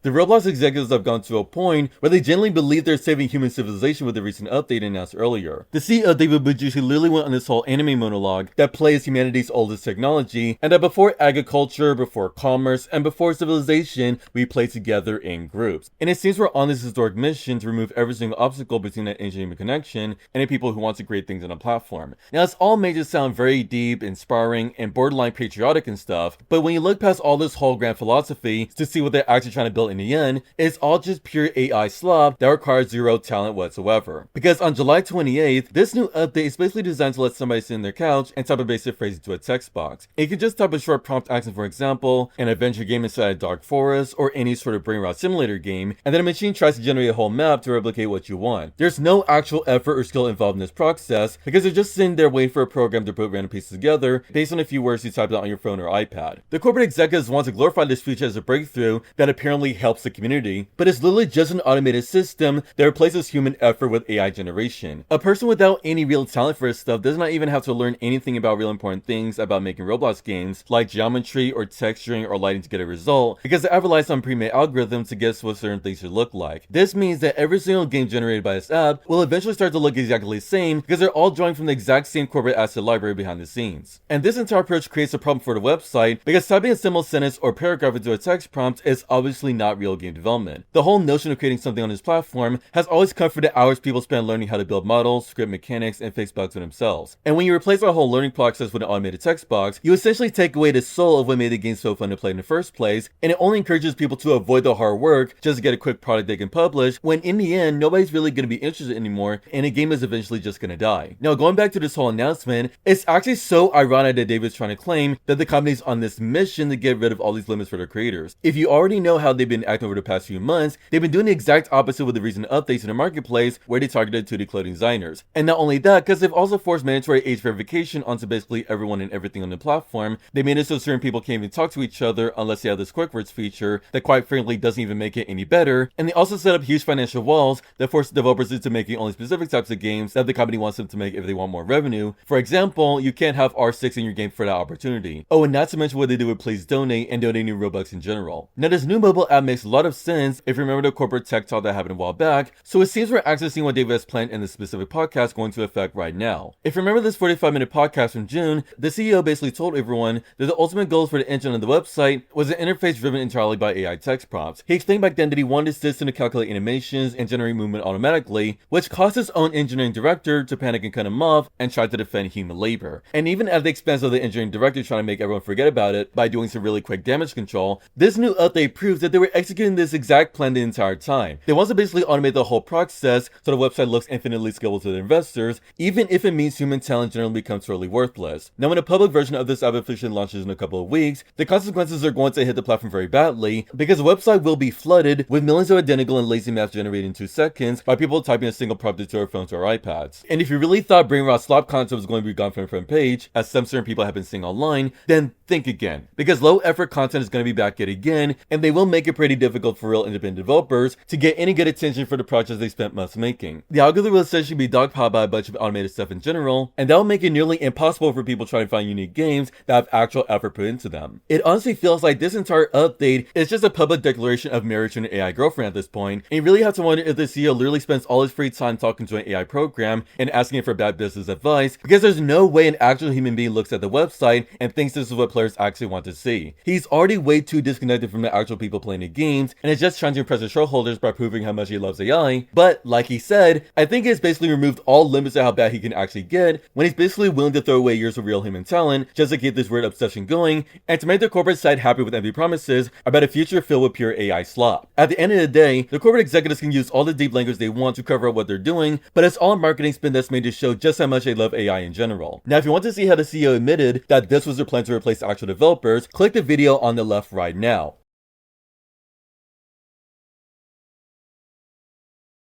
The Roblox executives have gone to a point where they genuinely believe they're saving human civilization with the recent update announced earlier. The CEO David Bujushi literally went on this whole anime monologue that plays humanity's oldest technology, and that before agriculture, before commerce, and before civilization, we play together in groups. And it seems we're on this historic mission to remove every single obstacle between that engineering connection and the people who want to create things on a platform. Now, it's all made to sound very deep, inspiring, and borderline patriotic and stuff, but when you look past all this whole grand philosophy to see what they're actually trying to build in the end, it's all just pure AI slop that requires zero talent whatsoever. Because on July 28th, this new update is basically designed to let somebody sit in their couch and type a basic phrase into a text box. And you can just type a short prompt action, for example, an adventure game inside a dark forest, or any sort of brainrot simulator game, and then a machine tries to generate a whole map to replicate what you want. There's no actual effort or skill involved in this process, because they're just sitting there waiting for a program to put random pieces together based on a few words you typed out on your phone or iPad. The corporate executives want to glorify this feature as a breakthrough that apparently helps the community, but it's literally just an automated system that replaces human effort with AI generation. A person without any real talent for this stuff does not even have to learn anything about real important things about making Roblox games, like geometry or texturing or lighting to get a result, because the app relies on pre-made algorithms to guess what certain things should look like. This means that every single game generated by this app will eventually start to look exactly the same, because they're all drawing from the exact same corporate asset library behind the scenes. And this entire approach creates a problem for the website, because typing a simple sentence or paragraph into a text prompt is obviously not real game development. The whole notion of creating something on this platform has always come from the hours people spend learning how to build models, script mechanics, and fix bugs for themselves. And when you replace our whole learning process with an automated text box, you essentially take away the soul of what made the game so fun to play in the first place, and it only encourages people to avoid the hard work just to get a quick product they can publish, when in the end, nobody's really going to be interested anymore, and the game is eventually just going to die. Now, going back to this whole announcement, it's actually so ironic that David's trying to claim that the company's on this mission to get rid of all these limits for their creators. If you already know how they've been acting over the past few months, they've been doing the exact opposite with the recent updates in the marketplace where they targeted 2D clothing designers. And not only that, because they've also forced mandatory age verification onto basically everyone and everything on the platform, they made it so certain people can't even talk to each other unless they have this quick words feature that quite frankly doesn't even make it any better, and they also set up huge financial walls that force developers into making only specific types of games that the company wants them to make if they want more revenue. For example, you can't have R6 in your game for that opportunity. Oh, and not to mention what they do with Please Donate and donating Robux in general. Now, this new mobile app makes a lot of sense if you remember the corporate tech talk that happened a while back, so it seems we're actually seeing what David has planned in this specific podcast going to effect right now. If you remember this 45-minute podcast from June, the CEO basically told everyone that the ultimate goals for the engine on the website was an interface driven entirely by AI text prompts. He explained back then that he wanted his system to calculate animations and generate movement automatically, which caused his own engineering director to panic and cut him off and try to defend human labor. And even at the expense of the engineering director trying to make everyone forget about it by doing some really quick damage control, this new update proves that they were executing this exact plan the entire time. They want to basically automate the whole process so the website looks infinitely scalable to their investors, even if it means human talent generally becomes totally worthless. Now, when a public version of this app officially launches in a couple of weeks, the consequences are going to hit the platform very badly, because the website will be flooded with millions of identical and lazy maps generated in 2 seconds by people typing a single prompt into their phones or iPads. And if you really thought brainrot slop content was going to be gone from the front page, as some certain people have been seeing online, then think again. Because low effort content is going to be back yet again, and they will make it pretty difficult for real independent developers to get any good attention for the projects they spent months making. The algorithm will essentially be dogpiled by a bunch of automated stuff in general, and that will make it nearly impossible for people trying to find unique games that have actual effort put into them. It honestly feels like this entire update is just a public declaration of marriage to an AI girlfriend at this point, and you really have to wonder if the CEO literally spends all his free time talking to an AI program and asking it for bad business advice, because there's no way an actual human being looks at the website and thinks this is what players actually want to see. He's already way too disconnected from the actual people playing the games, and is just trying to impress his shareholders by proving how much he loves AI. But like he said, I think he's basically removed all limits to how bad he can actually get, when he's basically willing to throw away years of real human talent just to keep this weird obsession going, and to make the corporate side happy with empty promises about a future filled with pure AI slop. At the end of the day, the corporate executives can use all the deep language they want to cover up what they're doing, but it's all marketing spin that's made to show just how much they love AI in general. Now, if you want to see how the CEO admitted that this was their plan to replace actual developers, click the video on the left right now.